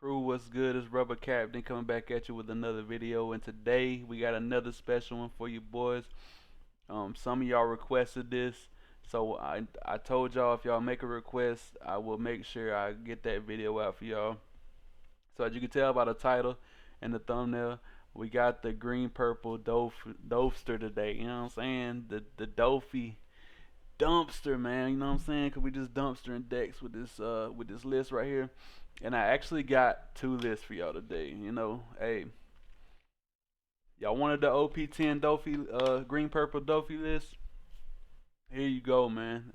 Crew, what's good? It's Rubber Captain coming back at you with another video, and today we got another special one for you boys. Some of y'all requested this, so I told y'all if y'all make a request, I will make sure I get that video out for y'all. So as you can tell by the title and the thumbnail, we got the green purple Doffster today. You know what I'm saying? The Doffy dumpster, man. You know what I'm saying? Cause we just dumpstering decks with this list right here. And I actually got two lists for y'all today. You know, hey, y'all wanted the OP10 Doffy, green purple Doffy list. Here you go, man.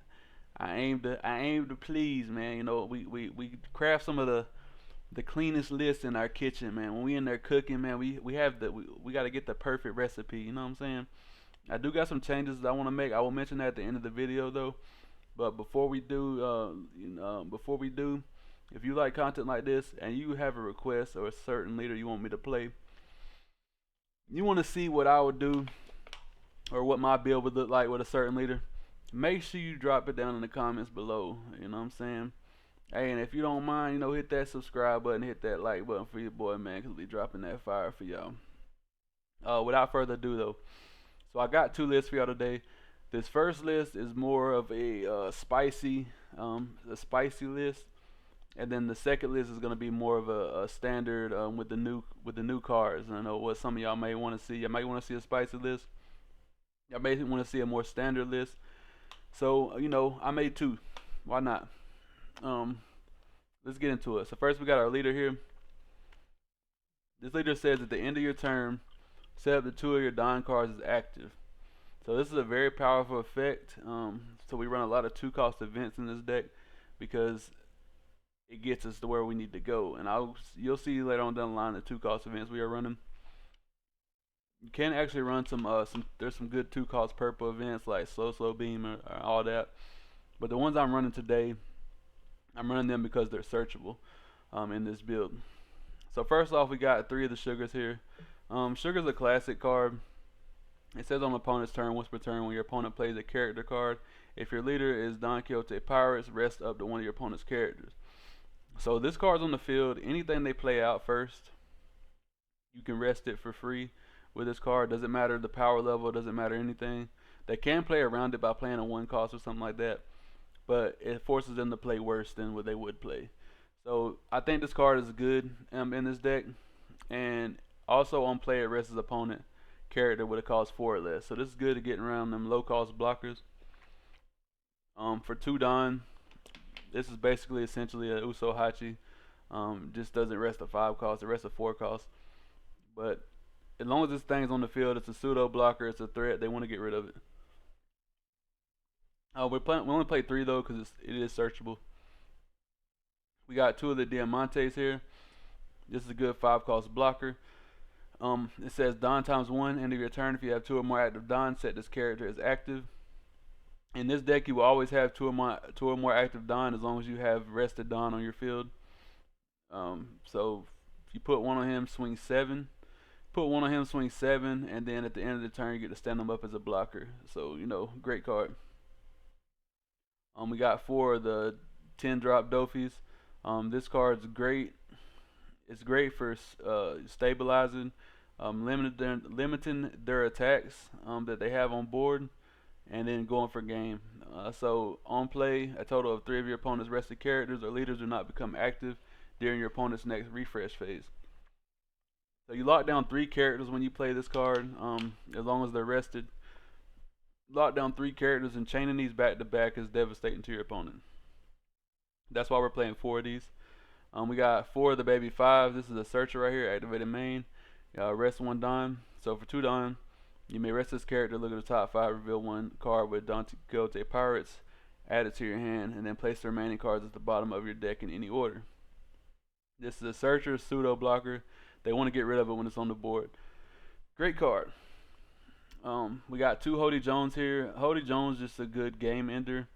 I aim to please, man. You know, we craft some of the cleanest lists in our kitchen, man. When we in there cooking, man, we got to get the perfect recipe. You know what I'm saying? I do got some changes that I want to make. I will mention that at the end of the video, though. But before we do, if you like content like this and you have a request or a certain leader you want me to play, you want to see what I would do or what my build would look like with a certain leader, make sure you drop it down in the comments below. You know what I'm saying? Hey, and if you don't mind, you know, hit that subscribe button, hit that like button for your boy, man, because we dropping that fire for y'all. Without further ado, though, so I got two lists for y'all today. This first list is more of a spicy list, and then the second list is gonna be more of a standard with the new cards. And I know what some of y'all may want to see. You might want to see a spicy list. Y'all may want to see a more standard list. So you know, I made two. Why not? Let's get into it. So first, we got our leader here. This leader says at the end of your turn, set up the two of your Don cards as active. So this is a very powerful effect. So we run a lot of 2-cost events in this deck because it gets us to where we need to go. And you'll see later on down the line the 2-cost events we are running. You can actually run there's some good 2-cost purple events like slow beam or all that. But the ones I'm running today, I'm running them because they're searchable in this build. So first off, we got 3 of the sugars here. Sugar's a classic card. It says on the opponent's turn, once per turn, when your opponent plays a character card, if your leader is Don Quixote Pirates, rest up to one of your opponent's characters. So this card's on the field. Anything they play out first, you can rest it for free with this card. Doesn't matter the power level, doesn't matter anything. They can play around it by playing a 1-cost or something like that, but it forces them to play worse than what they would play. So I think this card is good in this deck, and also on play it rests his opponent character with a cost 4 or less. So this is good at getting around them low cost blockers. For 2 Don, this is basically essentially a Uso Hachi. Just doesn't rest a 5 cost, it rests a 4 cost. But as long as this thing's on the field, it's a pseudo blocker, it's a threat, they want to get rid of it. We only play 3 though because it is searchable. We got 2 of the Diamantes here. This is a good 5-cost blocker. It says Don ×1, end of your turn. If you have 2 or more active Don, set this character as active. In this deck, you will always have 2 or more active Don as long as you have rested Don on your field. So if you put one on him, swing 7. Put one on him, swing 7, and then at the end of the turn, you get to stand him up as a blocker. So you know, great card. We got 4 of the 10-drop Doffys. This card's great. It's great for stabilizing, limiting their attacks that they have on board, and then going for game. So on play, a total of 3 of your opponent's rested characters or leaders do not become active during your opponent's next refresh phase. So you lock down 3 characters when you play this card, as long as they're rested. Lock down 3 characters, and chaining these back to back is devastating to your opponent. That's why we're playing 4 of these. We got 4 of the baby 5. This is a searcher right here, activated main. Rest 1 Don. So for 2 Don, you may rest this character, look at the top 5, reveal 1 card with Don Quixote Pirates, add it to your hand, and then place the remaining cards at the bottom of your deck in any order. This is a searcher, pseudo blocker. They want to get rid of it when it's on the board. Great card. We got 2 Hody Jones here. Hody Jones just a good game ender.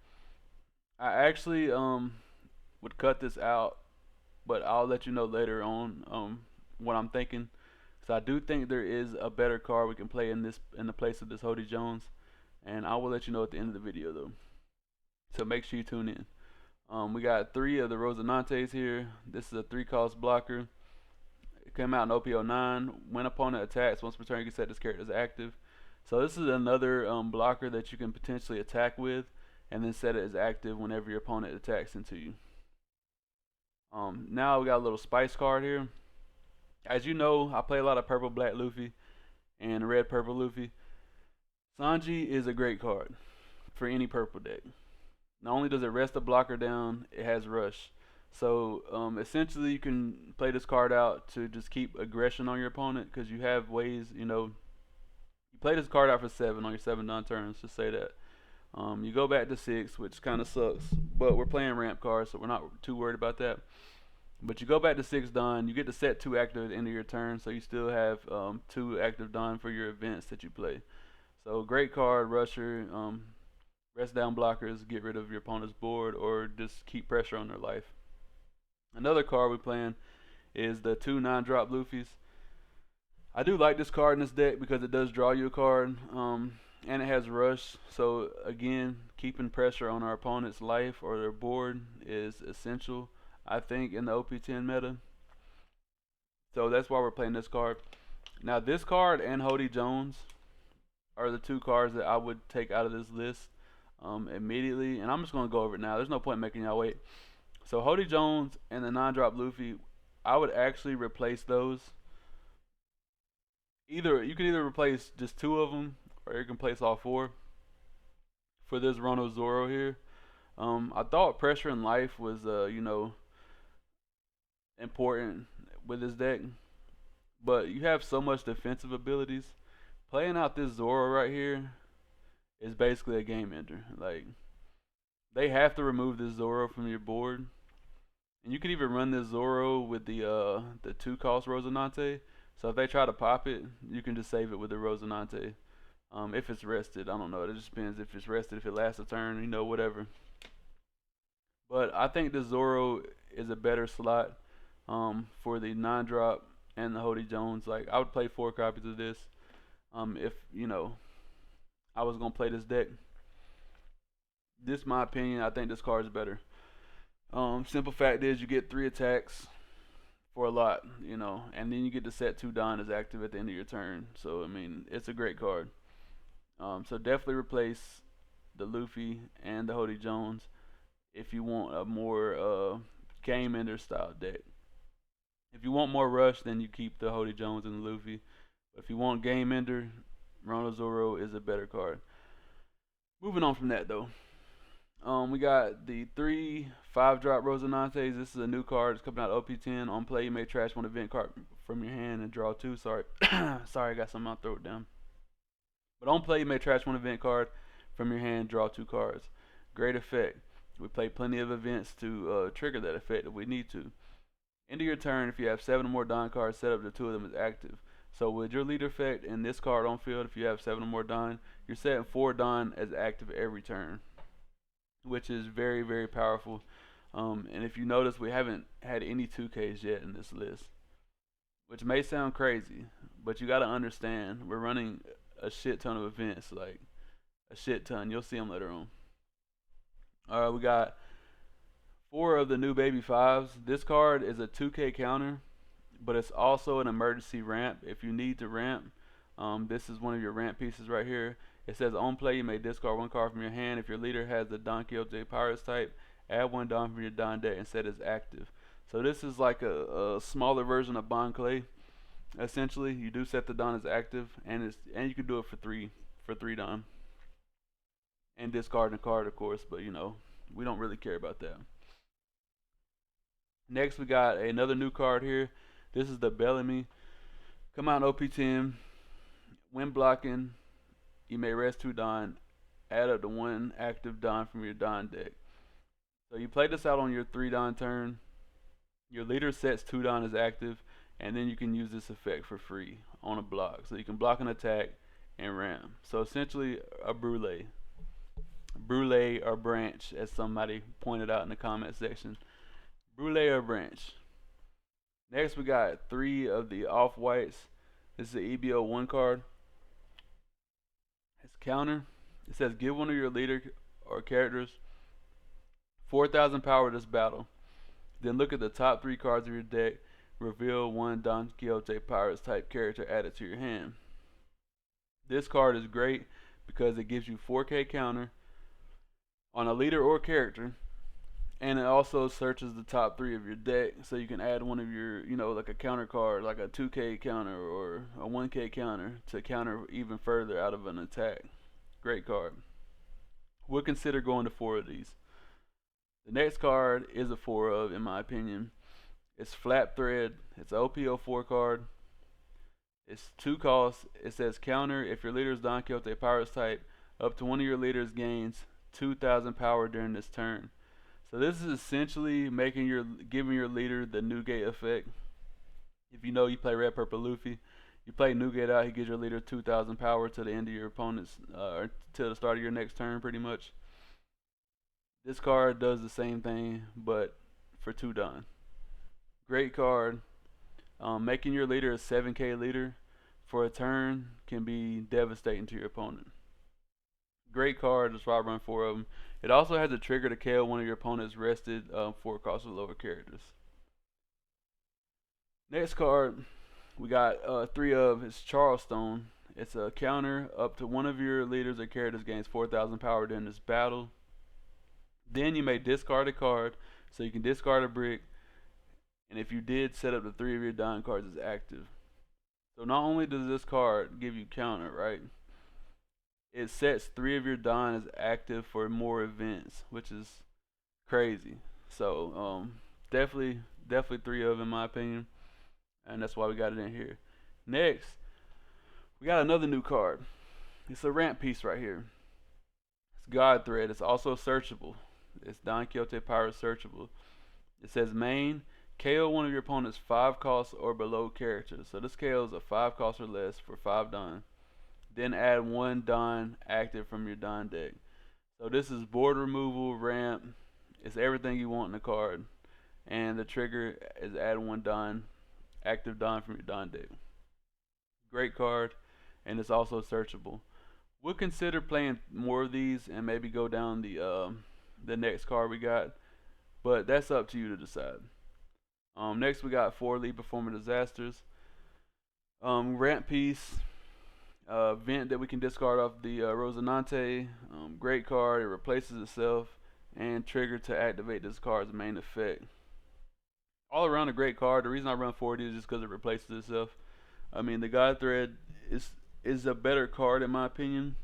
I actually would cut this out, but I'll let you know later on what I'm thinking. So I do think there is a better card we can play in the place of this Hody Jones, and I will let you know at the end of the video though. So make sure you tune in. We got 3 of the Rosinantes here. This is a 3-cost blocker. It came out in OP10. When opponent attacks, once per turn you can set this character as active. So this is another blocker that you can potentially attack with, and then set it as active whenever your opponent attacks into you. Now we got a little spice card here. As you know, I play a lot of purple black Luffy and red purple Luffy. Sanji is a great card for any purple deck. Not only does it rest the blocker down, it has rush. So essentially you can play this card out to just keep aggression on your opponent, because you have ways, you play this card out for 7 on your 7 Don turns, just say that. You go back to 6, which kind of sucks, but we're playing ramp cards, so we're not too worried about that. But you go back to 6 Don, you get to set 2 active at the end of your turn, so you still have 2 active Don for your events that you play. So great card, rusher, rest down blockers, get rid of your opponent's board, or just keep pressure on their life. Another card we're playing is the 2 9-drop Luffys. I do like this card in this deck because it does draw you a card, and it has rush. So again, keeping pressure on our opponent's life or their board is essential, I think, in the OP10 meta. So that's why we're playing this card. Now this card and Hody Jones are the 2 cards that I would take out of this list immediately, and I'm just going to go over it now. There's no point making y'all wait. So Hody Jones and the 9-drop Luffy, I would actually replace those. You can either replace just 2 of them, or you can place all 4 for this Rono Zoro here. I thought pressure in life was important with this deck, but you have so much defensive abilities. Playing out this Zoro right here is basically a game ender. Like, they have to remove this Zoro from your board, and you can even run this Zoro with the 2-cost Rosinante. So if they try to pop it, you can just save it with the Rosinante. If it's rested, I don't know. It just depends if it's rested, if it lasts a turn, whatever. But I think the Zoro is a better slot for the 9-drop and the Hody Jones. Like, I would play 4 copies of this if I was gonna play this deck. This is my opinion. I think this card is better. Simple fact is, you get 3 attacks for a lot, and then you get to set 2 Don as active at the end of your turn. So I mean, it's a great card. So definitely replace the Luffy and the Hody Jones if you want a more game ender style deck. If you want more rush, then you keep the Hody Jones and the Luffy. But if you want game ender, Rono Zoro is a better card. Moving on from that though. We got the 3 5-drop Rosinantes. This is a new card. It's coming out of OP10. On play, you may trash 1 event card from your hand and draw 2. Sorry, sorry, I got something in my throat down. But on play, you may trash 1 event card from your hand, draw 2 cards. Great effect. We play plenty of events to trigger that effect if we need to. End of your turn, if you have 7 or more Don cards, set up to 2 of them as active. So with your leader effect and this card on field, if you have 7 or more Don, you're setting 4 Don as active every turn, which is very, very powerful. And if you notice, we haven't had any 2Ks yet in this list, which may sound crazy, but you got to understand, we're running a shit ton of events, like a shit ton. You'll see them later on. Alright, we got 4 of the new baby 5s. This card is a 2K counter, but it's also an emergency ramp. If you need to ramp, this is one of your ramp pieces right here. It says on play, you may discard 1 card from your hand. If your leader has the Don Quixote Pirates type, add 1 Don from your Don deck and set it as active. So this is like a smaller version of Bon Clay. Essentially, you do set the Don as active, and you can do it for 3 Don. And discard a card, of course, but we don't really care about that. Next, we got another new card here. This is the Bellamy. Come out in OP10. When blocking, you may rest 2 Don, add up to 1 active Don from your Don deck. So you play this out on your 3 Don turn. Your leader sets 2 Don as active, and then you can use this effect for free on a block. So you can block an attack and ram. So essentially a brulee. Brulee or branch, as somebody pointed out in the comment section. Brulee or branch. Next, we got 3 of the off-whites. This is the EBO 1 card. It's counter. It says give 1 of your leader or characters 4,000 power this battle. Then look at the top 3 cards of your deck. Reveal one Don Quixote Pirates type character added to your hand. This card is great because it gives you 4K counter on a leader or character, and it also searches the top 3 of your deck, so you can add one of your, like a counter card, like a 2K counter or a 1K counter to counter even further out of an attack. Great card. We'll consider going to 4 of these. The next card is a 4 of, in my opinion. It's Flap Thread. It's an OP10 card. It's 2 costs. It says counter if your leader is Don Quixote Pirates type. Up to one of your leaders gains 2,000 power during this turn. So this is essentially giving your leader the Newgate effect. If you play Red Purple Luffy, you play Newgate out, he gives your leader 2,000 power to the end of your opponent's, or to the start of your next turn, pretty much. This card does the same thing, but for 2 Don. Great card. Making your leader a 7K leader for a turn can be devastating to your opponent. Great card. That's why I run 4 of them. It also has a trigger to KO one of your opponent's rested 4 cost or lower characters. Next card we got 3 of. It's Charleston. It's a counter. Up to one of your leaders or characters gains 4,000 power during this battle. Then you may discard a card, so you can discard a brick. And if you did, set up the 3 of your Don cards as active. So not only does this card give you counter, right? It sets 3 of your Don as active for more events, which is crazy. So definitely 3 of, in my opinion, and that's why we got it in here. Next, we got another new card. It's a ramp piece right here. It's God Thread. It's also searchable. It's Don Quixote Pirate searchable. It says main. KO one of your opponent's 5 cost or below characters. So this KO is a 5 cost or less for 5 Don. Then add 1 Don active from your Don deck. So this is board removal, ramp. It's everything you want in the card. And the trigger is add 1 Don, active Don from your Don deck. Great card, and it's also searchable. We'll consider playing more of these and maybe go down the next card we got, but that's up to you to decide. Next we got 4 Lead Performer Disasters. Ramp piece, vent that we can discard off the Rosinante. Great card, it replaces itself, and trigger to activate this card's main effect. All around a great card. The reason I run 40 is just because it replaces itself. I mean, the God Thread is a better card in my opinion,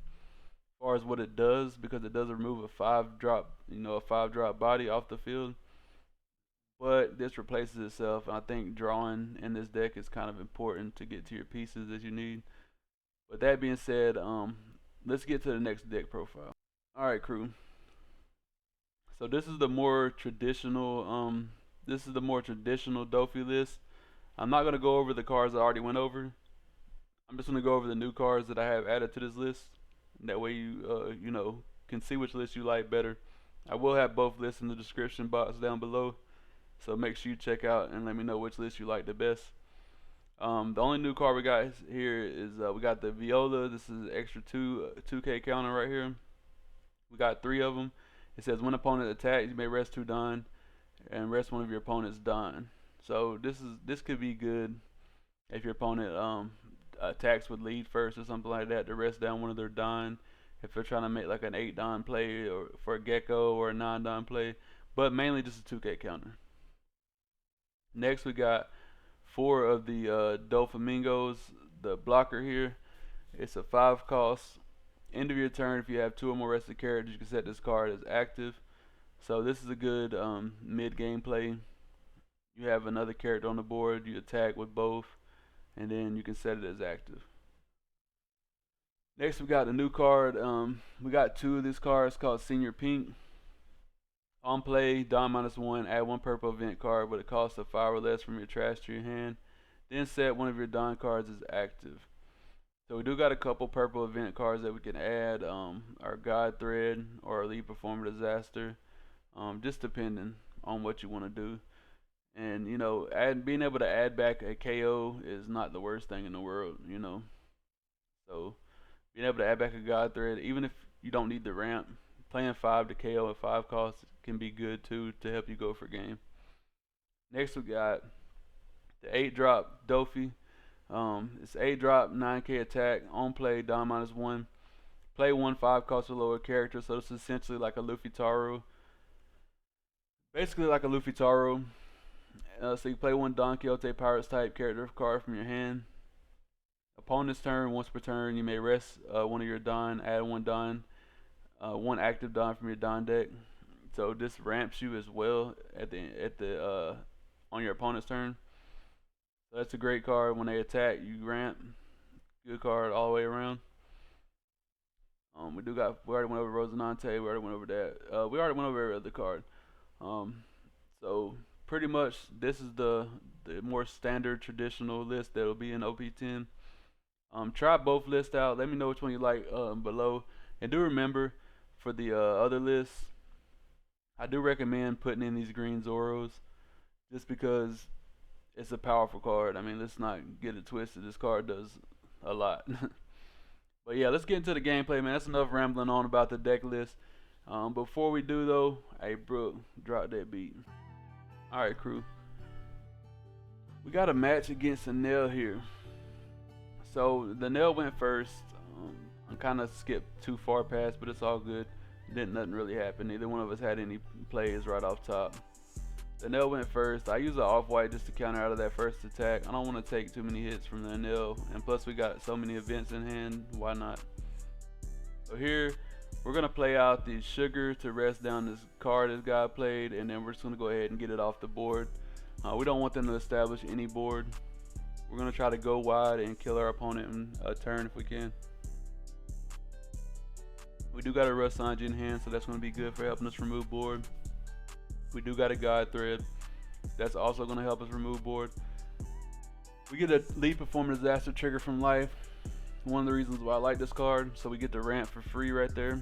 as far as what it does, because it does remove a 5-drop, a 5-drop body off the field. But this replaces itself, and I think drawing in this deck is kind of important to get to your pieces that you need. But that being said, let's get to the next deck profile. Alright, crew. So this is the more traditional Doffy list. I'm not gonna go over the cards I already went over. I'm just gonna go over the new cards that I have added to this list. That way you can see which list you like better. I will have both lists in the description box down below. So make sure you check out and let me know which list you like the best. The only new card we got here is we got the Viola. This is extra 2K counter right here. We got 3 of them. It says when opponent attacks, you may rest 2 Don and rest one of your opponent's Don. So this could be good if your opponent attacks with lead first or something like that, to rest down one of their Don. If they're trying to make like an 8 Don play or for a Gecko or a 9 Don play, but mainly just a 2K counter. Next we got 4 of the Doflamingos, the blocker here. It's a 5 cost. End of your turn, if you have 2 or more rested characters, you can set this card as active. So this is a good mid-game play. You have another character on the board, you attack with both, and then you can set it as active. Next we got the new card. We got 2 of these cards called Senior Pink. On play, Don -1, add 1 purple event card with a cost of 5 or less from your trash to your hand. Then set one of your Don cards as active. So we do got a couple purple event cards that we can add. Our God Thread or our Lead Performer Disaster. Just depending on what you want to do. And being able to add back a KO is not the worst thing in the world, So being able to add back a God Thread, even if you don't need the ramp, playing 5 to KO at 5 costs can be good too to help you go for game. Next we got the 8 drop Doffy. It's 8 drop, 9k attack, on play, Don -1. Play 1 5 cost or lower character, so this is essentially like a Luffy Taro. Basically like a Luffy Taro. So you play 1 Don Quixote Pirates type character card from your hand. Opponent's turn, once per turn, you may rest one of your Don, add 1 Don, 1 active Don from your Don deck. So this ramps you as well at the on your opponent's turn. So that's a great card. When they attack, you ramp. Good card all the way around. We already went over Rosinante. We already went over that. We already went over every other card. So pretty much this is the more standard traditional list that will be in OP10. Try both lists out. Let me know which one you like below. And do remember, for the other lists, I do recommend putting in these green Zoros, just because it's a powerful card. I mean, let's not get it twisted. This card does a lot. But yeah, let's get into the gameplay, man. That's enough rambling on about the deck list. Before we do though, hey Brooke, drop that beat. Alright crew, we got a match against Enel here. So the Enel went first. I kind of skipped too far past, but it's all good. Nothing really happen. Neither one of us had any plays right off top. The Enel went first. I use an off-white just to counter out of that first attack. I don't want to take too many hits from the Enel, and plus we got so many events in hand, why not? So here, we're going to play out the sugar to rest down this card this guy played, and then we're just going to go ahead and get it off the board. We don't want them to establish any board. We're going to try to go wide and kill our opponent in a turn if we can. We do got a Rush Sanji in hand, so that's going to be good for helping us remove board. We do got a God Thread. That's also going to help us remove board. We get a Lead Performance Disaster trigger from life. One of the reasons why I like this card, so we get the ramp for free right there.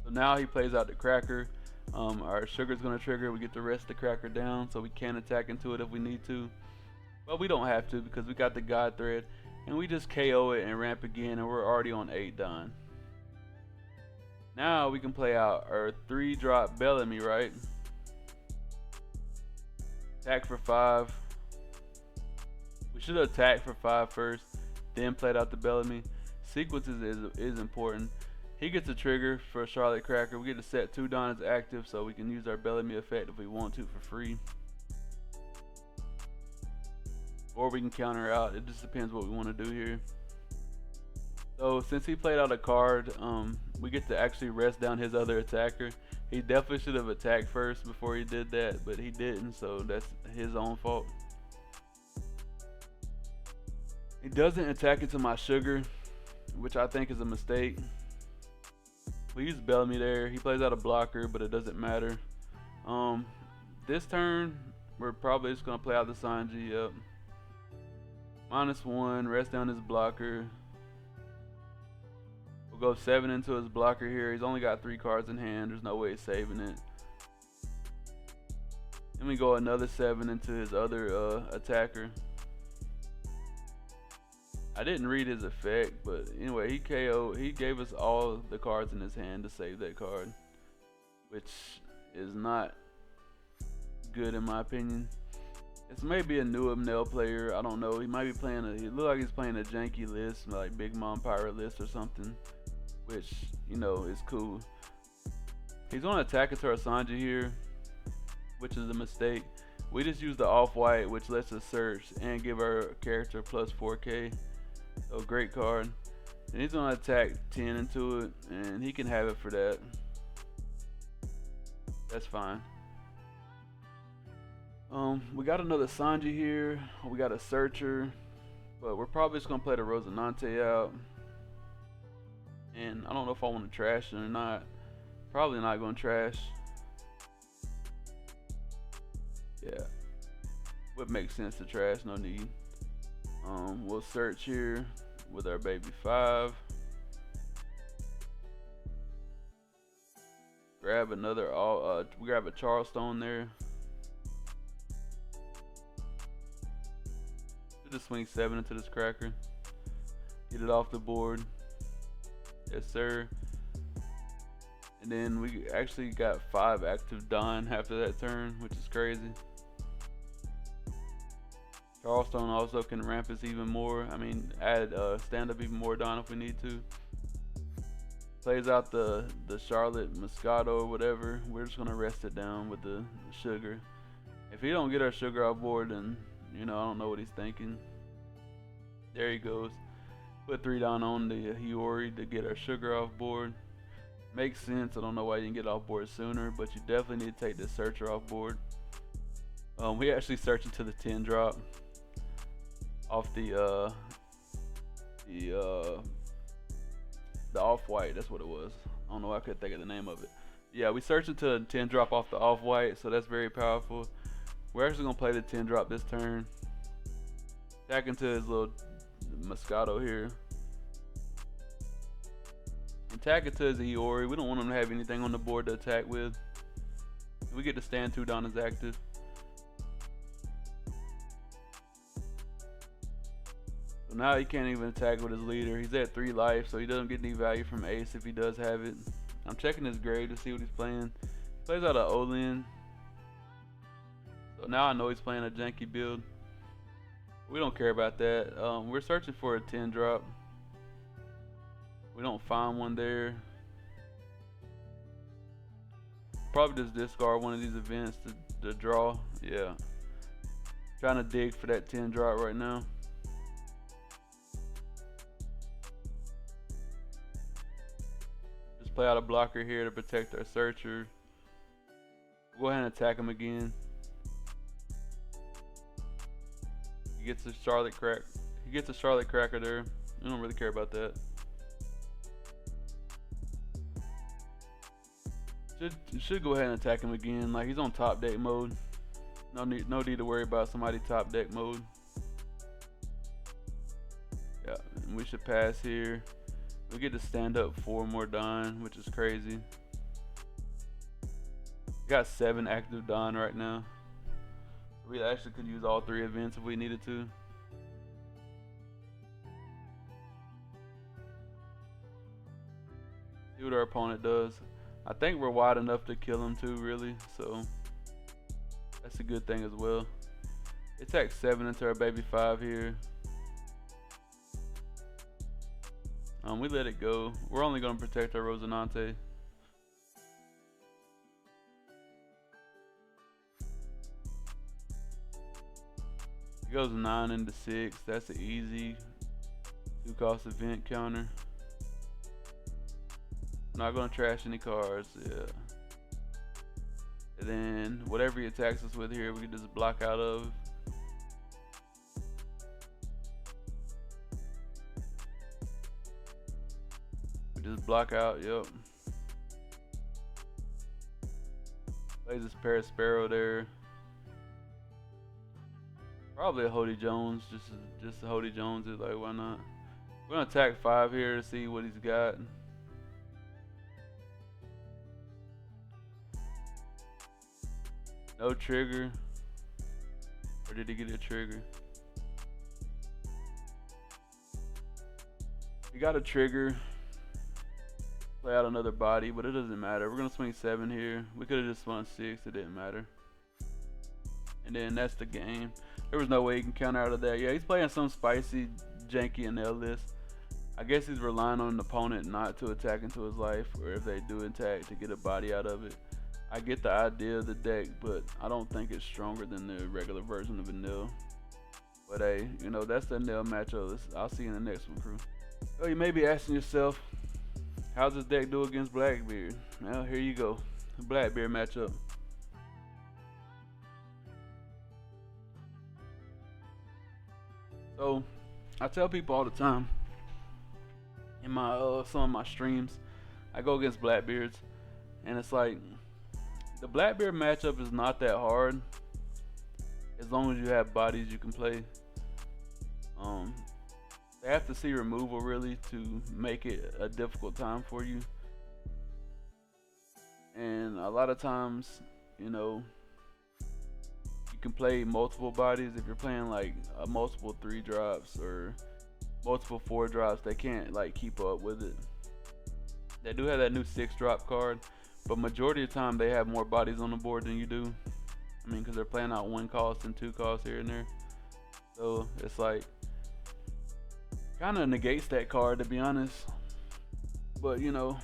So now he plays out the Cracker. Our sugar's going to trigger. We get to rest the Cracker down, so we can attack into it if we need to. But we don't have to, because we got the God Thread. And we just KO it and ramp again, and we're already on 8 Don. Now we can play out our 3 drop Bellamy, right? Attack for 5. We should have attacked for 5 first, then played out the Bellamy. Sequences is important. He gets a trigger for a Charlotte Cracker. We get to set 2 Don as active, so we can use our Bellamy effect if we want to for free. Or we can counter out. It just depends what we want to do here. So since he played out a card, we get to actually rest down his other attacker. He definitely should have attacked first before he did that, but he didn't, so that's his own fault. He doesn't attack into my sugar, which I think is a mistake. We use Bellamy there. He plays out a blocker, but it doesn't matter. This turn, we're probably just going to play out the Sanji. Yep. -1, rest down his blocker. We'll go 7 into his blocker here. He's only got 3 cards in hand. There's no way he's saving it. Then we go another 7 into his other attacker. I didn't read his effect, but anyway, he KO'd. He gave us all the cards in his hand to save that card, which is not good in my opinion. It's maybe a new Enel player. I don't know. He might be playing he look like he's playing a janky list, like Big Mom Pirate list or something, which, you know, is cool. He's going to attack into our Sanji here, which is a mistake. We just use the off-white, which lets us search and give our character plus 4k. So great card. And he's going to attack 10 into it, and he can have it for that. That's fine. We got another Sanji here. We got a Searcher, but we're probably just gonna play the Rosinante out. And I don't know if I want to trash it or not. Probably not gonna trash. Yeah, would make sense to trash. No need. We'll search here with our baby 5. Grab another. We grab a Charleston there. Just swing 7 into this Cracker. Get it off the board. Yes, sir. And then we actually got 5 active Don after that turn, which is crazy. Charleston also can ramp us even more. I mean, add stand up even more Don if we need to. Plays out the Charlotte Moscato or whatever. We're just gonna rest it down with the sugar. If he don't get our sugar off board, then I don't know what he's thinking. There he goes. Put 3 down on the Hiyori to get our sugar off board. Makes sense. I don't know why you didn't get off board sooner, but you definitely need to take the searcher off board. We actually searching to the 10 drop off the off-white. That's what it was. I don't know why I couldn't think of the name of it. Yeah, we searching to a 10 drop off the off-white, so that's very powerful. We're actually gonna play the 10 drop this turn. Attack into his little Moscato here. Attack into his Hiyori. We don't want him to have anything on the board to attack with. We get to stand 2 down as active. So now he can't even attack with his leader. He's at 3 life, so he doesn't get any value from Ace if he does have it. I'm checking his grade to see what he's playing. He plays out of Olin. So now I know he's playing a janky build. We don't care about that. We're searching for a 10 drop. We don't find one there. Probably just discard one of these events to draw. Yeah. Trying to dig for that 10 drop right now. Just play out a blocker here to protect our searcher. Go ahead and attack him again. He gets a Charlotte crack. He gets a Charlotte cracker there. We don't really care about that. Should go ahead and attack him again. Like, he's on top deck mode. No need to worry about somebody top deck mode. Yeah, and we should pass here. We get to stand up 4 more Don, which is crazy. Got 7 active Don right now. We actually could use all 3 events if we needed to. See what our opponent does. I think we're wide enough to kill him too, really, so that's a good thing as well. Attack 7 into our baby 5 here. We let it go. We're only going to protect our Rosinante. He goes 9 into 6. That's an easy 2-cost event counter. Not gonna trash any cards, yeah. And then whatever he attacks us with here, we can just block out of. We just block out, yep. Plays this pair of Sparrow there. Probably a Hody Jones, just a Hody Jones is like, why not? We're gonna attack 5 here to see what he's got. No trigger. Or did he get a trigger? He got a trigger. Play out another body, but it doesn't matter. We're gonna swing 7 here. We could have just swung 6, it didn't matter. And then that's the game. There was no way he can counter out of that. Yeah, he's playing some spicy, janky Enel list. I guess he's relying on an opponent not to attack into his life, or if they do attack, to get a body out of it. I get the idea of the deck, but I don't think it's stronger than the regular version of Enel. But hey, that's the Enel matchup. I'll see you in the next one, crew. So you may be asking yourself, how's this deck do against Blackbeard? Well, here you go. The Blackbeard matchup. So, I tell people all the time in my some of my streams, I go against Blackbeards, and it's like, the Blackbeard matchup is not that hard as long as you have bodies you can play. They have to see removal really to make it a difficult time for you. And a lot of times, you can play multiple bodies. If you're playing like multiple 3 drops or multiple 4 drops, they can't like keep up with it. They do have that new 6-drop card, but majority of the time they have more bodies on the board than you do. I mean, because they're playing out 1 cost and 2 costs here and there. So it's like, kind of negates that card, to be honest. But, you know,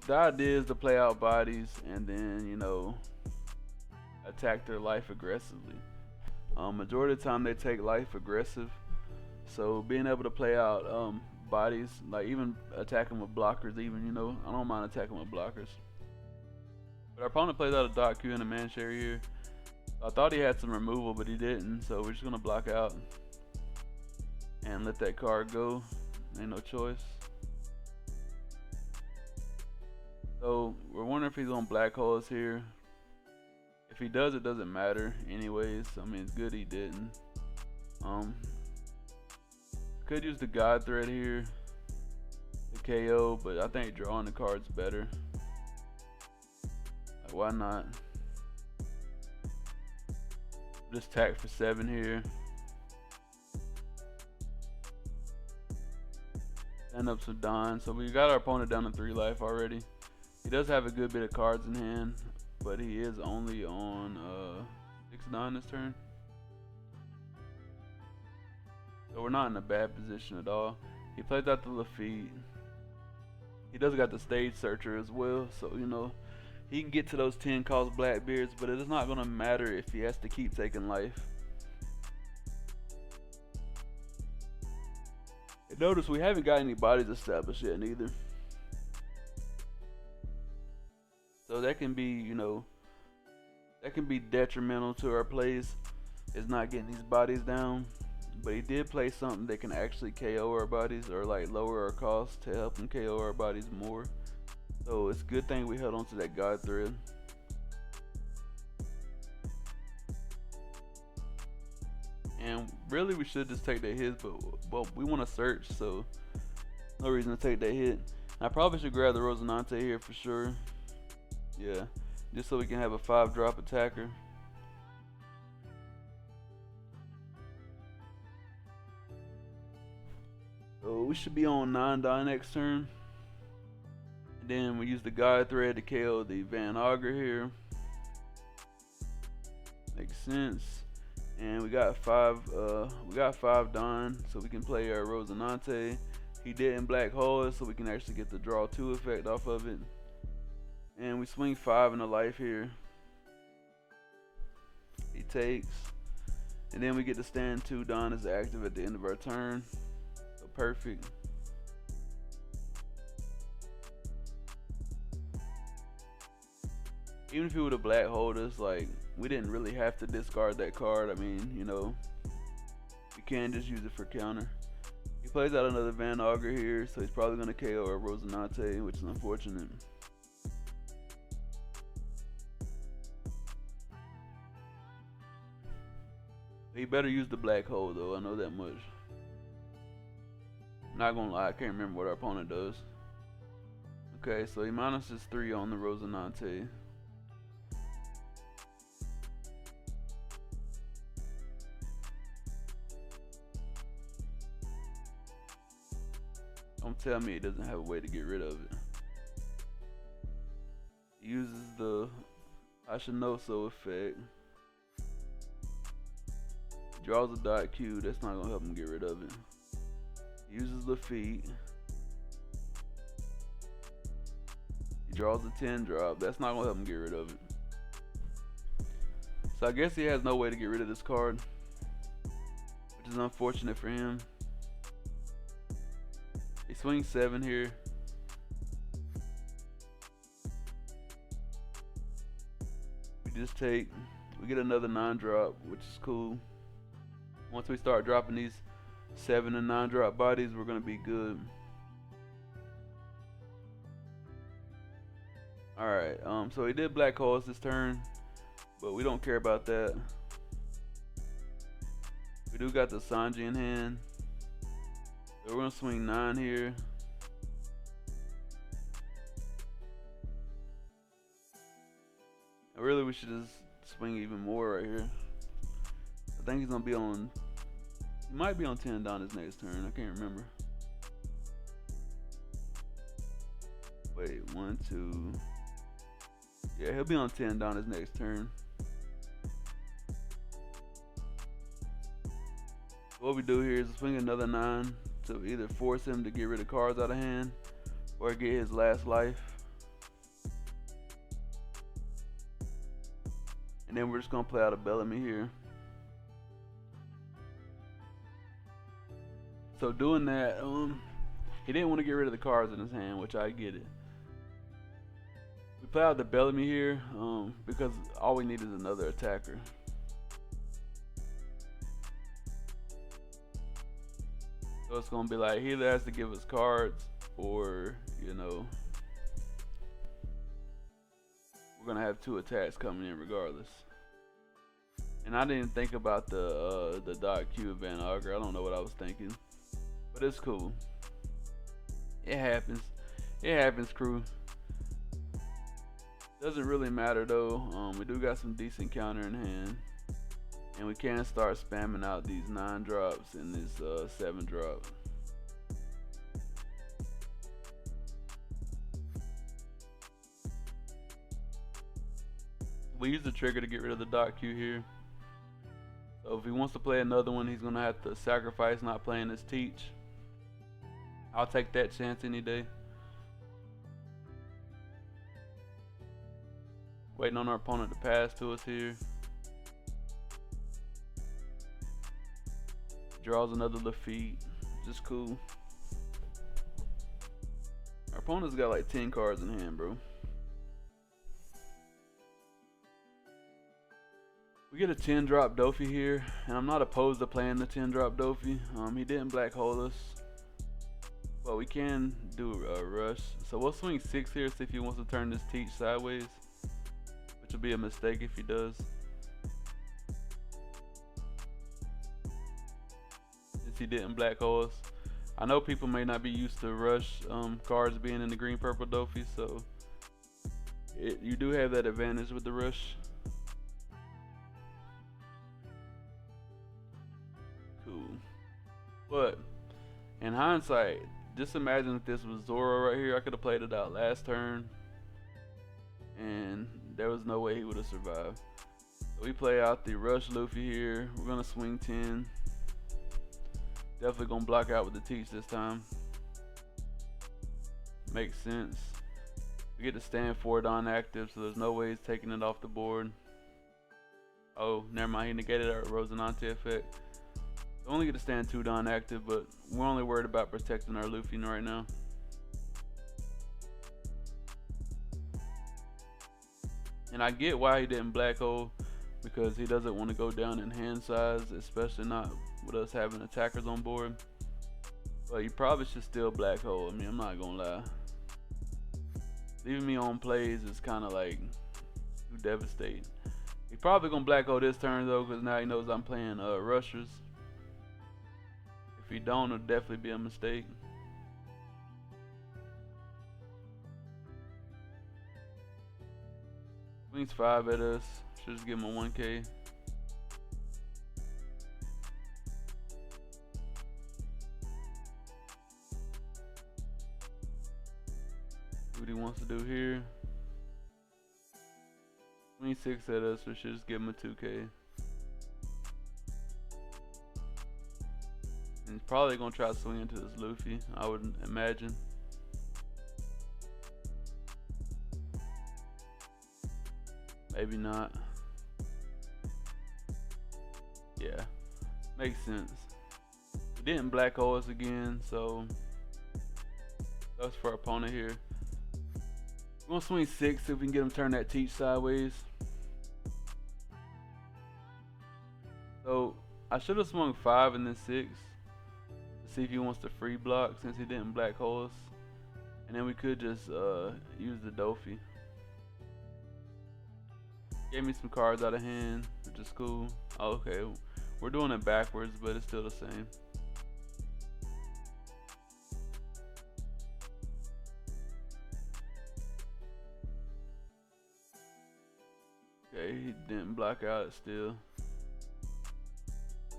the idea is to play out bodies and then, you know, attack their life aggressively. Majority of the time they take life aggressive. So being able to play out bodies, like even attacking with blockers, even, you know, I don't mind attacking with blockers. But our opponent plays out a dot Q and a man cherry here. I thought he had some removal, but he didn't, so we're just gonna block out and let that card go. Ain't no choice. So we're wondering if he's on black holes here. If he does, it doesn't matter anyways. I mean, it's good he didn't. Could use the God Thread here to KO, but I think drawing the card's better. Like, why not? Just tack for 7 here. End up some Don. So we got our opponent down to 3 life already. He does have a good bit of cards in hand, but he is only on 6 Don this turn. So we're not in a bad position at all. He plays out the Luffy. He does got the Stage Searcher as well, so you know he can get to those 10 cost Blackbeards, but it is not gonna matter if he has to keep taking life. And notice we haven't got any bodies established yet neither. So that can be, you know, that can be detrimental to our plays, is not getting these bodies down. But he did play something that can actually KO our bodies, or like lower our cost to help him KO our bodies more. So it's a good thing we held on to that God Thread. And really we should just take that hit, but we want to search, so no reason to take that hit. I probably should grab the Rosinante here for sure. Yeah, just so we can have a 5-drop attacker. So we should be on 9 die next turn. And then we use the God Thread to KO the Van Augur here. Makes sense. And we got 5 Don, so we can play our Rosinante. He didn't black hole it, so we can actually get the draw 2 effect off of it. And we swing 5 in the life here. He takes. And then we get to stand 2 Don is active at the end of our turn. So perfect. Even if he would have black holed us, like, we didn't really have to discard that card. I mean, you know, we can just use it for counter. He plays out another Van Augur here, so he's probably going to KO our Rosinante, which is unfortunate. He better use the black hole though, I know that much. Not gonna lie, I can't remember what our opponent does. Okay, so he minuses 3 on the Rosinante. Don't tell me he doesn't have a way to get rid of it. He uses the Ashinoso effect. Draws a dot Q, that's not gonna help him get rid of it. Uses the feet. He draws a 10 drop, that's not gonna help him get rid of it. So I guess he has no way to get rid of this card, which is unfortunate for him. He swings 7 here. We just take, we get another 9 drop, which is cool. Once we start dropping these 7 and 9 drop bodies, we're gonna be good. Alright, so he did black holes this turn, but we don't care about that. We do got the Sanji in hand, so we're gonna swing 9 here. And really we should just swing even more right here. I think he's gonna be on, he might be on 10 down his next turn, I can't remember. Wait, 1, 2. Yeah, he'll be on 10 down his next turn. What we do here is swing another 9 to either force him to get rid of cards out of hand or get his last life. And then we're just gonna play out a Bellamy here. So doing that, he didn't want to get rid of the cards in his hand, which I get it. We play out the Bellamy here because all we need is another attacker. So it's gonna be like he either has to give us cards or, you know, we're gonna have 2 attacks coming in regardless. And I didn't think about the dot Q Van Auger. I don't know what I was thinking, but it's cool. It happens. It happens, crew. Doesn't really matter though. We do got some decent counter in hand, and we can start spamming out these 9 drops and this 7 drop. We use the trigger to get rid of the dot Q here. So if he wants to play another one, he's gonna have to sacrifice not playing his teach. I'll take that chance any day. Waiting on our opponent to pass to us here. Draws another Luffy, just cool. Our opponent's got like 10 cards in hand, bro. We get a 10 drop Doffy here, and I'm not opposed to playing the 10 drop Doffy. He didn't black hole us, but we can do a rush. So we'll swing 6 here, see if he wants to turn this teach sideways, which will be a mistake if he does. Since he didn't black hole us. I know people may not be used to rush cards being in the green purple Doffy, so you do have that advantage with the rush. Cool. But in hindsight, just imagine if this was Zoro right here. I could have played it out last turn, and there was no way he would have survived. So we play out the rush Luffy here. We're gonna swing 10. Definitely gonna block out with the teach this time. Makes sense. We get to stand 4 Don active, so there's no way he's taking it off the board. Oh, never mind. He negated our Rosinante effect. We only get to stand 2 Don active, but we're only worried about protecting our Luffy right now. And I get why he didn't black hole, because he doesn't want to go down in hand size, especially not with us having attackers on board. But you probably should still black hole. I mean, I'm not gonna lie. Leaving me on plays is kind of like too devastating. He probably gonna black hole this turn though, because now he knows I'm playing rushers. If he don't, it'll definitely be a mistake. Swings 5 at us. Should just give him a 1K. See what he wants to do here. Swing 6 at us. We should just give him a 2K. And he's probably gonna try to swing into this Luffy, I would imagine. Maybe not. Yeah, makes sense. He didn't black hole us again, so that's for our opponent here. We're gonna swing 6, see if we can get him to turn that teach sideways. So I should have swung 5 and then 6 to see if he wants to free block, since he didn't black hole us, and then we could just use the Doffy. Gave me some cards out of hand, which is cool. Oh, okay, we're doing it backwards, but it's still the same. Okay, he didn't block out still.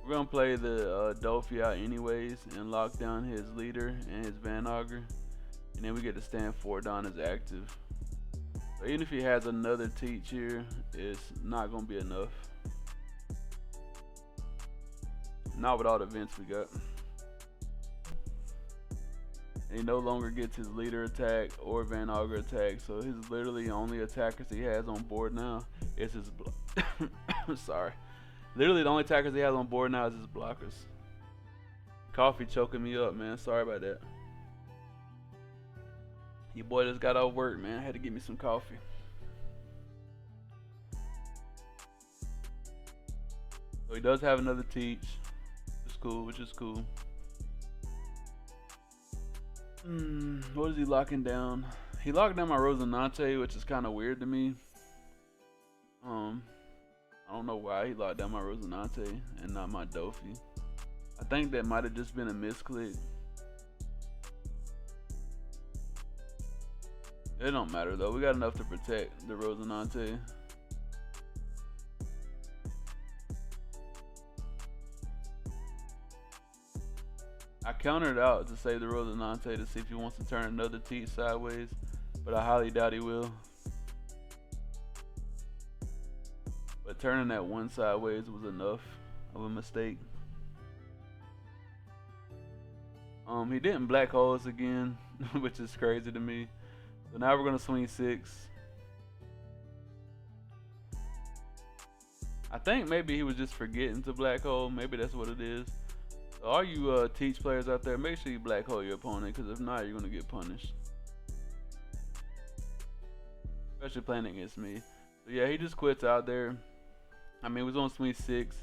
We're gonna play the Doffy out anyways and lock down his leader and his Van Auger. And then we get to stand 4 Don as active. So even if he has another teach here, it's not gonna be enough. Not with all the events we got. And he no longer gets his leader attack or Van Auger attack, so his literally only attackers he has on board now is his sorry. Literally the only attackers he has on board now is his blockers. Coffee choking me up, man. Sorry about that. Your boy just got off work, man. I had to get me some coffee. So he does have another teach. Which is cool. What is he locking down? He locked down my Rosinante, which is kind of weird to me. I don't know why he locked down my Rosinante and not my Doffy. I think that might have just been a misclick. It don't matter though. We got enough to protect the Rosinante. I countered out to save the Rosinante to see if he wants to turn another teeth sideways, but I highly doubt he will. But turning that one sideways was enough of a mistake. He didn't black hole us again, which is crazy to me. So now we're gonna swing 6. I think maybe he was just forgetting to black hole. Maybe that's what it is. So all you teach players out there, make sure you black hole your opponent, because if not, you're gonna get punished. Especially playing against me. So yeah, he just quits out there. I mean, we was on swing 6,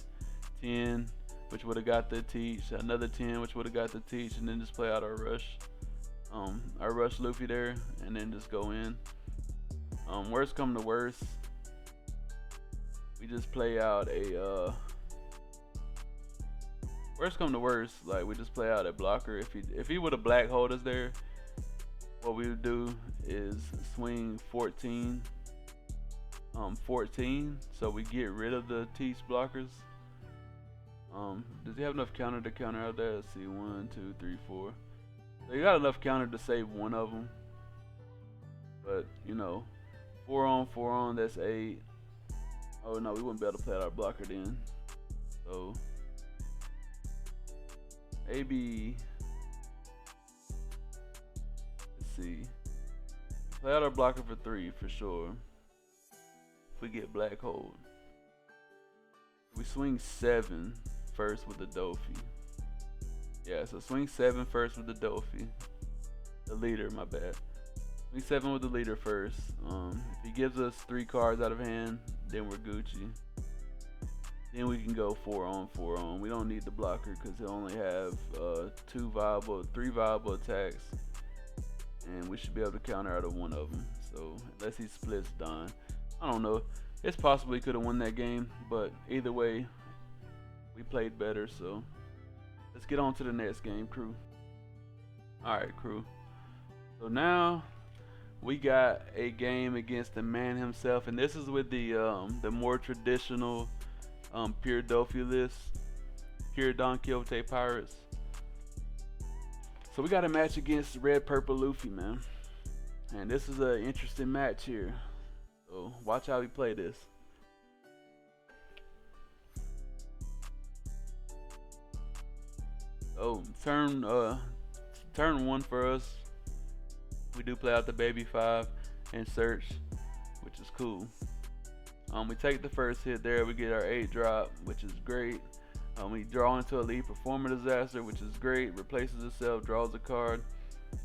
10, which would have got the teach, another 10, which would have got the teach, and then just play out our rush. Our rush Luffy there, and then just go in. Worst come to worst, we just play out a worst come to worst, like we just play out a blocker. If he would have black holed us there, what we would do is swing 14, 14, so we get rid of the teach blockers. Does he have enough counter to counter out there? Let's see, 1, 2, 3, 4. So you got enough counter to save one of them, but you know, 4 on, that's 8. Oh no, we wouldn't be able to play out our blocker then. So maybe, let's see, play out our blocker for 3 for sure. If we get black hold, we swing 7 first with the Doffy. Yeah, so swing 7 first with the Doffy. The leader, my bad. Swing 7 with the leader first. If he gives us 3 cards out of hand, then we're Gucci. Then we can go 4 on. We don't need the blocker because he'll only have 3 viable attacks, and we should be able to counter out of one of them. So unless he splits Don, I don't know. It's possible he could have won that game, but either way, we played better. So let's get on to the next game, crew. All right, crew. So now we got a game against the man himself, and this is with the more traditional pure Doffy list, pure Don Quixote Pirates. So we got a match against Red Purple Luffy, man, and this is an interesting match here. So watch how we play this. Oh, turn 1 for us. We do play out the baby 5 and search, which is cool. We take the first hit there. We get our 8 drop, which is great. We draw into Elite Performer Disaster, which is great. Replaces itself, draws a card,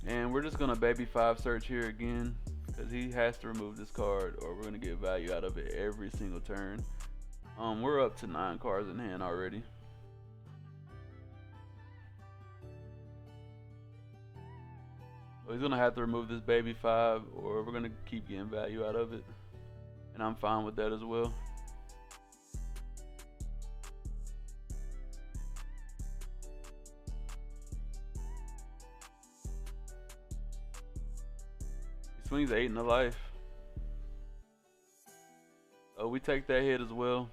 and we're just gonna baby 5 search here again because he has to remove this card, or we're gonna get value out of it every single turn. We're up to 9 cards in hand already. So he's gonna have to remove this baby 5, or we're gonna keep getting value out of it, and I'm fine with that as well. He swings 8 in the life. Oh, we take that hit as well.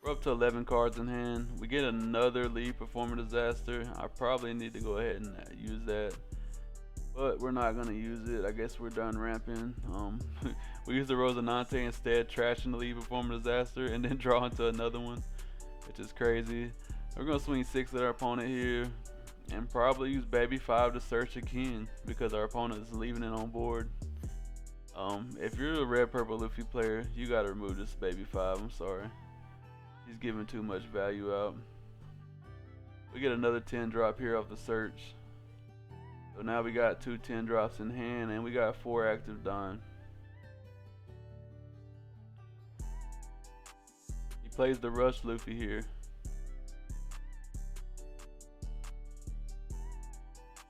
We're up to 11 cards in hand. We get another Lead Performer Disaster. I probably need to go ahead and use that. but we're not gonna use it. I guess we're done ramping. We used the Rosinante instead, trashing the lead performer disaster, and then draw into another one, which is crazy. We're gonna swing 6 at our opponent here, and probably use Baby 5 to search again because our opponent is leaving it on board. If you're a red purple Luffy player, you gotta remove this Baby 5. I'm sorry, he's giving too much value out. We get another 10 drop here off the search. So now we got 2 10 drops in hand, and we got 4 active Don. He plays the rush Luffy here.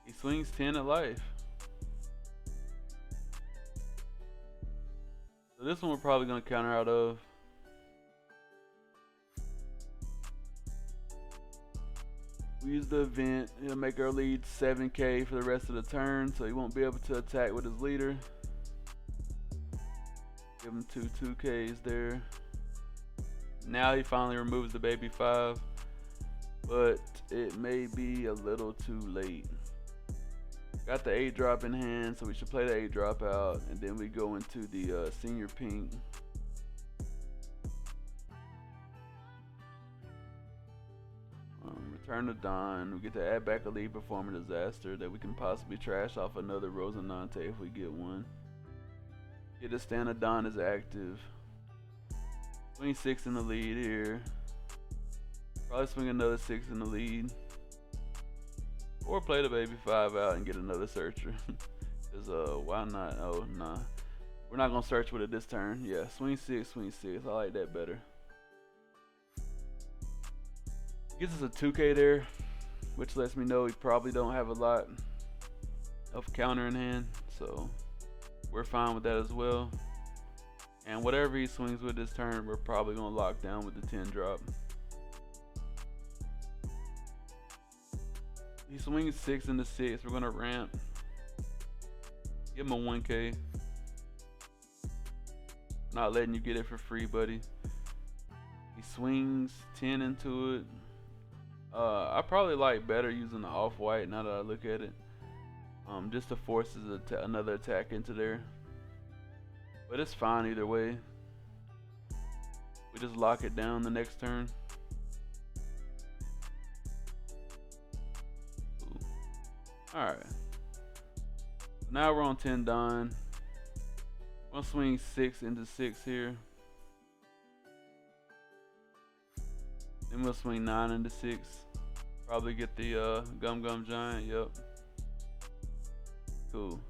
He swings 10 at life. So this one we're probably gonna counter out of. We use the event. It'll make our lead 7k for the rest of the turn, so he won't be able to attack with his leader. Give him 2 2ks there. Now he finally removes the Baby 5, but it may be a little too late. Got the 8 drop in hand, so we should play the 8 drop out, and then we go into the senior pink. Return to Don. We get to add back a lead performer disaster that we can possibly trash off another Rosinante if we get one. Get a stand of Don is active. Swing 6 in the lead here. Probably swing another 6 in the lead. Or play the Baby 5 out and get another searcher. Cause why not? Oh nah. We're not gonna search with it this turn. Yeah, swing 6, swing 6. I like that better. Gives us a 2k there, which lets me know we probably don't have a lot of counter in hand, so we're fine with that as well. And whatever he swings with this turn, we're probably gonna lock down with the 10 drop. He swings 6 into 6. We're gonna ramp. Give him a 1k. Not letting you get it for free, buddy. He swings 10 into it. I probably like better using the off-white now that I look at it. Just to force another attack into there. But it's fine either way. We just lock it down the next turn. Alright. Now we're on 10 Don. I'm gonna swing 6 into 6 here. Then we'll swing 9 into 6. Probably get the Gum Gum Giant, yep. Cool.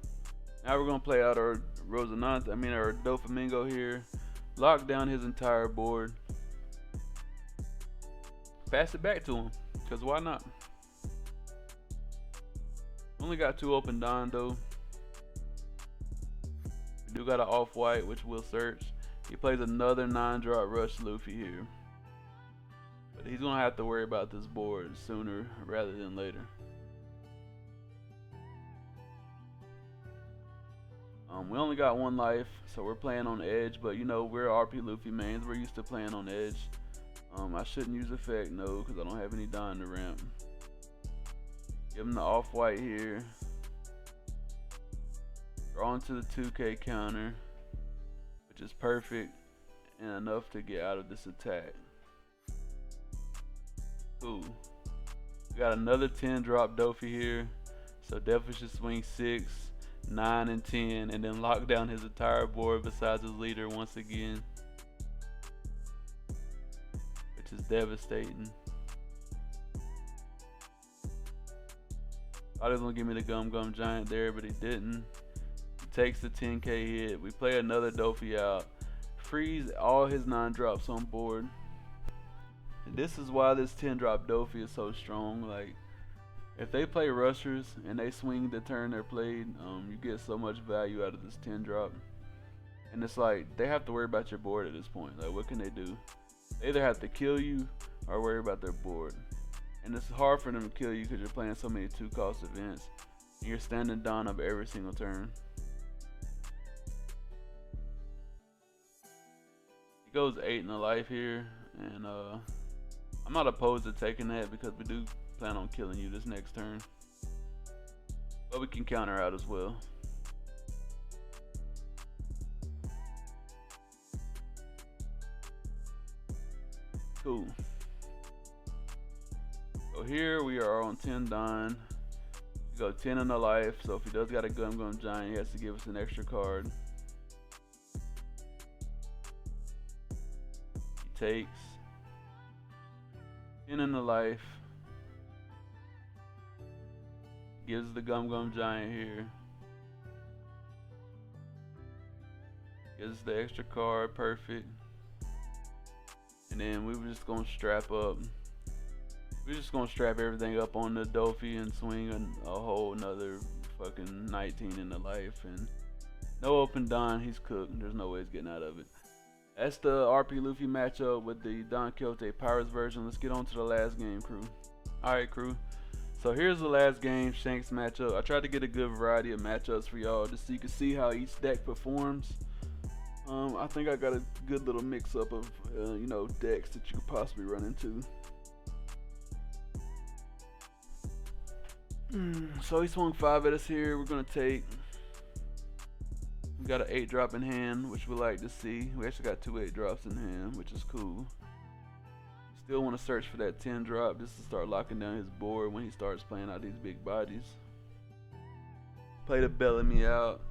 Now we're gonna play out our Rosinante, our Doflamingo here. Lock down his entire board. Pass it back to him, cause why not? Only got 2 open Don though. We do got an off-white, which we'll search. He plays another 9 drop rush Luffy here. But he's gonna have to worry about this board sooner rather than later. We only got 1 life, so we're playing on edge, but you know, we're RP Luffy mains, we're used to playing on edge. I shouldn't use effect, no, because I don't have any Don to ramp. Give him the off-white here. Draw into the 2k counter, which is perfect and enough to get out of this attack. Cool. We got another 10 drop Doffy here, so definitely should swing 6, 9, and 10, and then lock down his entire board besides his leader once again, which is devastating. Thought he was gonna give me the Gum Gum Giant there, but he didn't. He takes the 10k hit. We play another Doffy out. Freeze all his 9 drops on board. And this is why this 10 drop Doffy is so strong. Like, if they play rushers and they swing the turn they're played, you get so much value out of this 10 drop. And it's like, they have to worry about your board at this point. Like, what can they do? They either have to kill you or worry about their board. And it's hard for them to kill you because you're playing so many 2-cost events. And you're standing Don up every single turn. He goes 8 in the life here. And I'm not opposed to taking that because we do plan on killing you this next turn. but we can counter out as well. Cool. So here we are on 10 done. We go 10 in the life, so if he does got a Gum Giant, he has to give us an extra card. He takes 10 in the life. Gives the Gum Giant here. Gives the extra card, perfect. And then we were just gonna strap up. We're just gonna strap everything up on the Doffy and swing a whole nother fucking 19 in the life. And no open Don, he's cooked. There's no way he's getting out of it. That's the RP Luffy matchup with the Don Quixote Pirates version. Let's get on to the last game, crew. Alright, crew. So here's the last game, Shanks matchup. I tried to get a good variety of matchups for y'all just so you can see how each deck performs. I think I got a good little mix up of you know, decks that you could possibly run into. So he swung 5 at us here. We're gonna take. We got an 8 drop in hand, which we like to see. We actually got 2 8 drops in hand, which is cool. Still want to search for that 10 drop just to start locking down his board when he starts playing out these big bodies. Play the Bellamy out.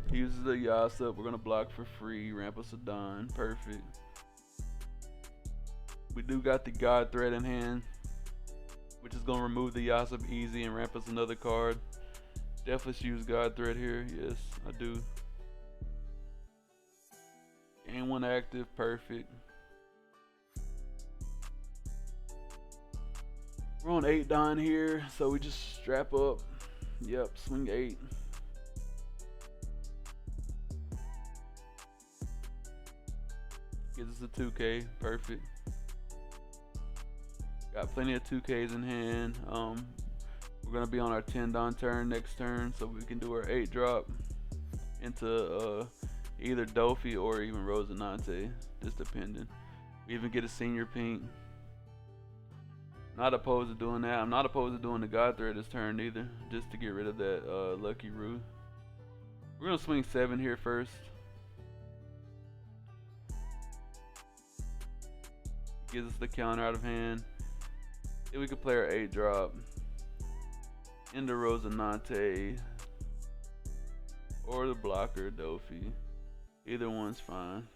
He uses the Yasa. We're gonna block for free. Ramp us a Don. Perfect. We do got the God Thread in hand, which is gonna remove the Yasop easy and ramp us another card. Definitely use God Thread here. Yes, I do. Game 1 active, perfect. We're on 8 Don here, so we just strap up. Yep, swing 8. Gives us a 2K, perfect. Got plenty of 2Ks in hand. We're gonna be on our 10 Don turn next turn, so we can do our 8 drop into either Doffy or even Rosinante, just depending. We even get a senior pink. Not opposed to doing that. I'm not opposed to doing the God Thread this turn either, just to get rid of that Lucky Roo. We're gonna swing 7 here first. Gives us the counter out of hand. Then we can play our 8 drop into Rosinante or the blocker Doffy. Either one's fine.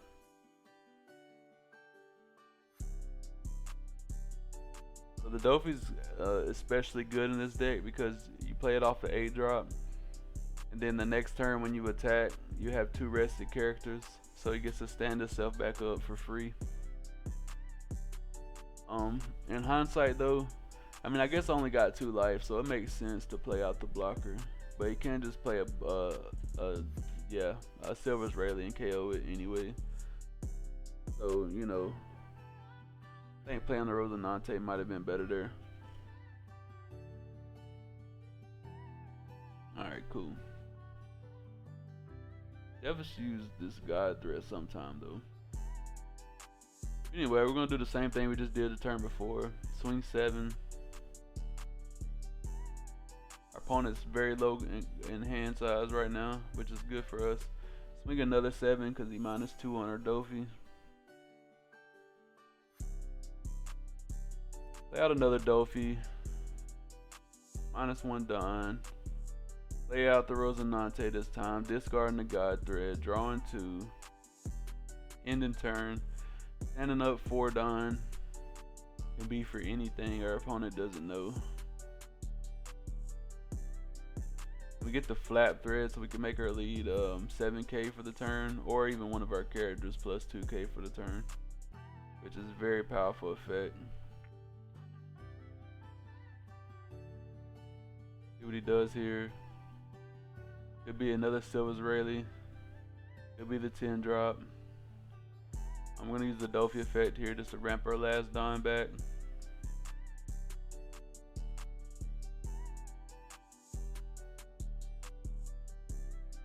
So the Doffy's especially good in this deck because you play it off the 8 drop, and then the next turn when you attack, you have 2 rested characters, so he gets to stand himself back up for free. In hindsight though, I mean, I guess I only got 2 life, so it makes sense to play out the blocker. But you can't just play a Silver's Rayleigh and KO it anyway. So, you know, I think playing the Rosinante might have been better there. Alright, cool. Definitely use this God Thread sometime though. Anyway, we're gonna do the same thing we just did the turn before. Swing 7. Our opponent's very low in hand size right now, which is good for us. Swing another 7 because he -2 on our Doffy. Play out another Doffy. -1 Don. Lay out the Rosinante this time. Discarding the God Thread. Drawing 2. Ending turn. Standing up 4 Don. Can be for anything our opponent doesn't know. We get the flap thread so we can make our lead 7K for the turn, or even one of our characters plus 2K for the turn, which is a very powerful effect. See what he does here. Could be another Silver's Rayleigh. Could be the 10 drop. I'm going to use the Doffy effect here just to ramp our last Don back.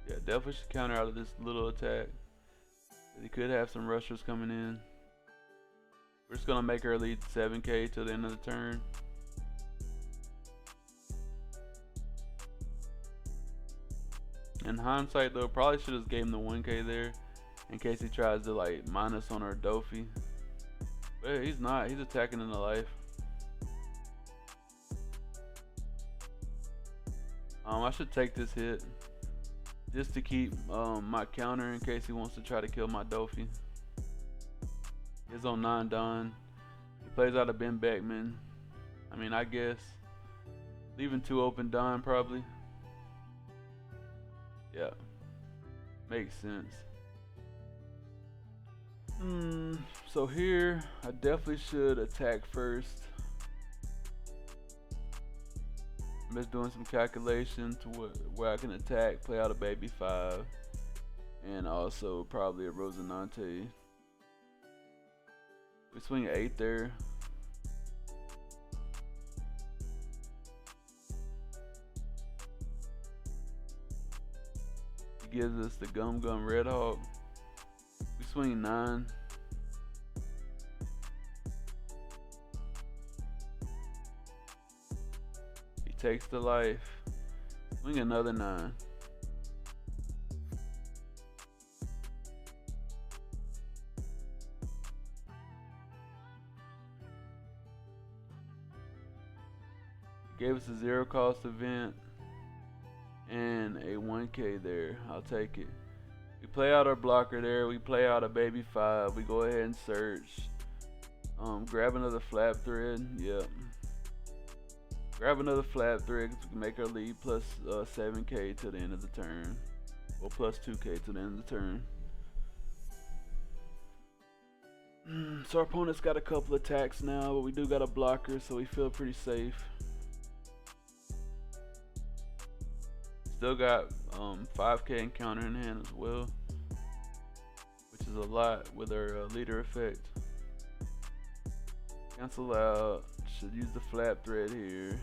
Yeah, definitely should counter out of this little attack. He could have some rushers coming in. We're just going to make our lead 7K till the end of the turn. In hindsight though, probably should have gave him the 1K there in case he tries to like minus on our Doffy. But he's not. He's attacking in the life. I should take this hit just to keep my counter in case he wants to try to kill my Doffy. He's on 9 Don. He plays out of Ben Beckman. I mean, I guess leaving 2 open Don probably. Yeah, makes sense. So here I definitely should attack first. I'm just doing some calculation to where I can attack, play out a baby 5, and also probably a Rosinante. We swing 8 there. He gives us the Gum Gum Red Hawk. We swing 9. He takes the life. Swing another 9. Gave us a 0 cost event and a 1K there. I'll take it. We play out our blocker there. We play out a baby 5. We go ahead and search. Grab another flap thread. Yep. Grab another flap thread so we can make our lead plus 7K to the end of the turn. Or plus 2K to the end of the turn. So our opponent's got a couple attacks now, but we do got a blocker, so we feel pretty safe. Still got 5K encounter in hand as well, which is a lot with our leader effect. Cancel out. Should use the flap thread here.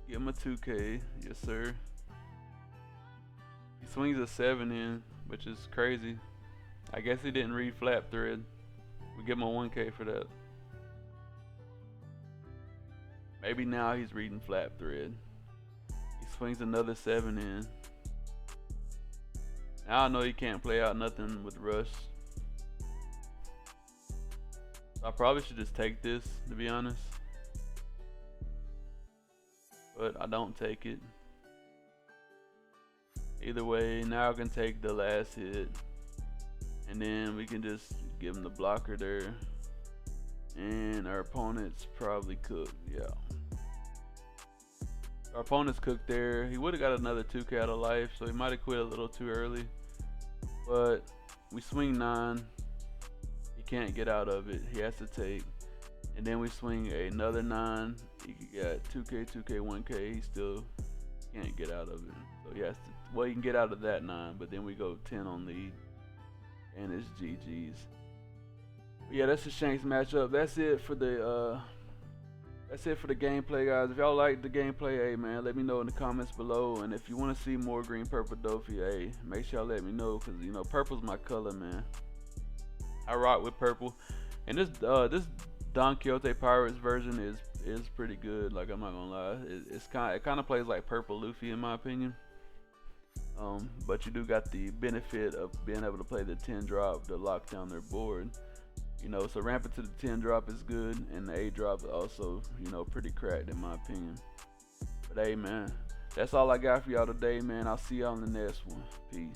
Give him a 2K, yes sir. He swings a 7 in, which is crazy. I guess he didn't read flap thread. We give him a 1K for that. Maybe now he's reading flap thread. He swings another 7 in. Now I know he can't play out nothing with rush. So I probably should just take this, to be honest. But I don't take it. Either way, now I can take the last hit. And then we can just give him the blocker there. And our opponent's probably cooked, yeah. Our opponent's cooked there. He would have got another 2K out of life, so he might have quit a little too early. But we swing 9. He can't get out of it. He has to take. And then we swing another 9. He got 2K, 2K, 1K. He still can't get out of it. So he has to, well, he can get out of that 9, but then we go 10 on lead. And it's GG's. But yeah, that's the Shanks matchup. That's it for the gameplay, guys. If y'all like the gameplay, hey man, let me know in the comments below. And if you want to see more green purple Doffy, hey, make sure y'all let me know, because you know purple's my color, man. I rock with purple. And this Don Quixote Pirates version is pretty good. Like, I'm not gonna lie, it kind of plays like purple Luffy in my opinion. But you do got the benefit of being able to play the 10 drop to lock down their board. You know, so ramping to the 10 drop is good, and the 8 drop is also, you know, pretty cracked in my opinion. But hey man, that's all I got for y'all today, man. I'll see y'all in the next one. Peace.